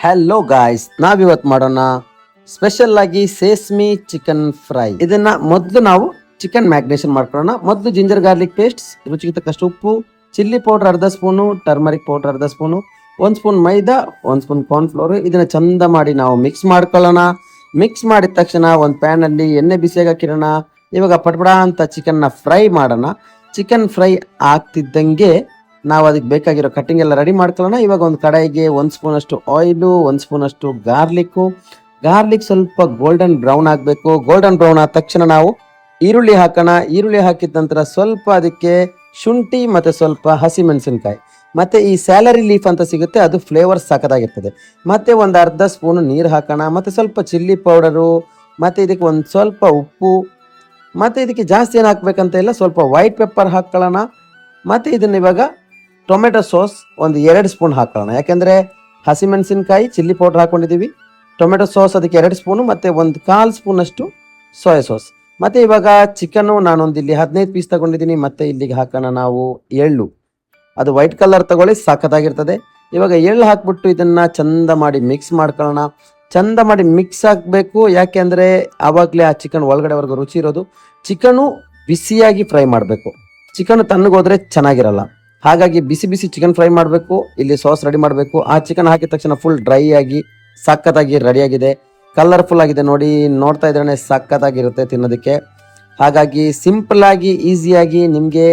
Hello guys, ನಾವಿವತ್ತು ಮಾಡೋಣ special ಆಗಿ ಸೇಸ್ಮಿ ಚಿಕನ್ ಫ್ರೈ. ಇದನ್ನ ಮೊದಲು ನಾವು ಚಿಕನ್ ಮ್ಯಾಗ್ನೇಷನ್ ಮಾಡ್ಕೊಳ್ಳೋಣ. ಮೊದಲು ಜಿಂಜರ್ ಗಾರ್ಲಿಕ್ ಪೇಸ್ಟ್, ರುಚಿಗೆ ತಕ್ಕಷ್ಟು ಉಪ್ಪು, ಚಿಲ್ಲಿ ಪೌಡರ್ ಅರ್ಧ ಸ್ಪೂನು, ಟರ್ಮರಿಕ್ ಪೌಡರ್ ಅರ್ಧ ಸ್ಪೂನು, 1 ಸ್ಪೂನ್ ಮೈದಾ, 1 ಸ್ಪೂನ್ ಕಾರ್ನ್ಫ್ಲೋರ್. ಇದನ್ನ ಚಂದ ಮಾಡಿ ನಾವು ಮಿಕ್ಸ್ ಮಾಡ್ಕೊಳ್ಳೋಣ. ಮಿಕ್ಸ್ ಮಾಡಿದ ತಕ್ಷಣ ಒಂದು ಪ್ಯಾನ್ ಅಲ್ಲಿ ಎಣ್ಣೆ ಬಿಸಿಯಾಗಿ ಹಾಕಿರೋಣ. ಇವಾಗ ಪಟಪಡ ಅಂತ ಚಿಕನ್ ನ ಫ್ರೈ ಮಾಡೋಣ. ಚಿಕನ್ ಫ್ರೈ ಆಗ್ತಿದ್ದಂಗೆ ನಾವು ಅದಕ್ಕೆ ಬೇಕಾಗಿರೋ ಕಟ್ಟಿಂಗ್ ಎಲ್ಲ ರೆಡಿ ಮಾಡ್ಕೊಳ್ಳೋಣ. ಇವಾಗ ಒಂದು ಕಡಾಯಿಗೆ 1 ಸ್ಪೂನ್ ಅಷ್ಟು ಆಯಿಲು, 1 ಸ್ಪೂನ್ ಅಷ್ಟು ಗಾರ್ಲಿಕ್ ಸ್ವಲ್ಪ ಗೋಲ್ಡನ್ ಬ್ರೌನ್ ಆಗಬೇಕು. ಗೋಲ್ಡನ್ ಬ್ರೌನ್ ಆದ ತಕ್ಷಣ ನಾವು ಈರುಳ್ಳಿ ಹಾಕೋಣ. ಈರುಳ್ಳಿ ಹಾಕಿದ ನಂತರ ಸ್ವಲ್ಪ ಅದಕ್ಕೆ ಶುಂಠಿ ಮತ್ತೆ ಸ್ವಲ್ಪ ಹಸಿಮೆಣಸಿನಕಾಯಿ ಮತ್ತೆ ಈ ಸ್ಯಾಲರಿ ಲೀಫ್ ಅಂತ ಸಿಗುತ್ತೆ, ಅದು ಫ್ಲೇವರ್ ಸಖತ್ತಾಗಿರ್ತದೆ. ಮತ್ತೆ ಒಂದು ಅರ್ಧ ಸ್ಪೂನ್ ನೀರು ಹಾಕೋಣ. ಮತ್ತೆ ಸ್ವಲ್ಪ ಚಿಲ್ಲಿ ಪೌಡರು, ಮತ್ತೆ ಇದಕ್ಕೆ ಒಂದು ಸ್ವಲ್ಪ ಉಪ್ಪು, ಮತ್ತೆ ಇದಕ್ಕೆ ಜಾಸ್ತಿ ಏನು ಹಾಕ್ಬೇಕಂತ ಇಲ್ಲ, ಸ್ವಲ್ಪ ವೈಟ್ ಪೆಪ್ಪರ್ ಹಾಕೊಳ್ಳೋಣ. ಮತ್ತೆ ಇದನ್ನ ಇವಾಗ ಟೊಮೆಟೊ ಸಾಸ್ ಒಂದು 2 ಸ್ಪೂನ್ ಹಾಕೊಳ್ಳೋಣ. ಯಾಕೆಂದರೆ ಹಸಿಮೆಣಸಿನಕಾಯಿ ಚಿಲ್ಲಿ ಪೌಡರ್ ಹಾಕೊಂಡಿದ್ದೀವಿ. ಟೊಮೆಟೊ ಸಾಸ್ ಅದಕ್ಕೆ 2 ಸ್ಪೂನು ಮತ್ತು 1/4 ಸ್ಪೂನ್ ಅಷ್ಟು ಸೋಯಾ ಸಾಸ್. ಮತ್ತು ಇವಾಗ ಚಿಕನ್ನು ನಾನೊಂದು ಇಲ್ಲಿ 15 ಪೀಸ್ ತಗೊಂಡಿದ್ದೀನಿ. ಮತ್ತು ಇಲ್ಲಿಗೆ ಹಾಕೋಣ ನಾವು ಎಳ್ಳು, ಅದು ವೈಟ್ ಕಲರ್ ತಗೊಳ್ಳಿ, ಸಖತ್ತಾಗಿರ್ತದೆ. ಇವಾಗ ಎಳ್ಳು ಹಾಕ್ಬಿಟ್ಟು ಇದನ್ನು ಚಂದ ಮಾಡಿ ಮಿಕ್ಸ್ ಮಾಡ್ಕೊಳ್ಳೋಣ. ಚಂದ ಮಾಡಿ ಮಿಕ್ಸ್ ಆಗಬೇಕು, ಯಾಕೆಂದರೆ ಆವಾಗಲೇ ಆ ಚಿಕನ್ ಒಳಗಡೆವರೆಗೂ ರುಚಿ ಇರೋದು. ಚಿಕನು ಬಿಸಿಯಾಗಿ ಫ್ರೈ ಮಾಡಬೇಕು, ಚಿಕನ್ ತಣ್ಣಗೋದ್ರೆ ಚೆನ್ನಾಗಿರಲ್ಲ. ಹಾಗಾಗಿ ಬಿಸಿ ಬಿಸಿ ಚಿಕನ್ ಫ್ರೈ ಮಾಡಬೇಕು. ಇಲ್ಲಿ ಸಾಸ್ ರೆಡಿ ಮಾಡಬೇಕು. ಆ ಚಿಕನ್ ಹಾಕಿದ ತಕ್ಷಣ ಫುಲ್ ಡ್ರೈ ಆಗಿ ಸಖತ್ತಾಗಿ ರೆಡಿಯಾಗಿದೆ, ಕಲರ್ಫುಲ್ ಆಗಿದೆ. ನೋಡಿ, ನೋಡ್ತಾ ಇದ್ರೇ ಸಖತ್ತಾಗಿರುತ್ತೆ ತಿನ್ನೋದಕ್ಕೆ. ಹಾಗಾಗಿ ಸಿಂಪಲ್ ಆಗಿ ಈಸಿಯಾಗಿ ನಿಮಗೆ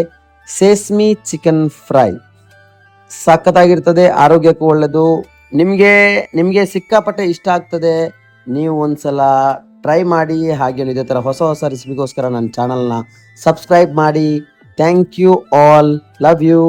ಸೇಸ್ಮಿ ಚಿಕನ್ ಫ್ರೈ ಸಖತ್ತಾಗಿರ್ತದೆ, ಆರೋಗ್ಯಕ್ಕೂ ಒಳ್ಳೆಯದು. ನಿಮಗೆ ಸಿಕ್ಕಾಪಟ್ಟೆ ಇಷ್ಟ ಆಗ್ತದೆ. ನೀವು ಒಂದ್ಸಲ ಟ್ರೈ ಮಾಡಿ. ಹಾಗೆ ಇದೇ ಥರ ಹೊಸ ಹೊಸ ರೆಸಿಪಿಗೋಸ್ಕರ ನನ್ನ ಚಾನಲ್ನ ಸಬ್ಸ್ಕ್ರೈಬ್ ಮಾಡಿ. Thank you all, love you.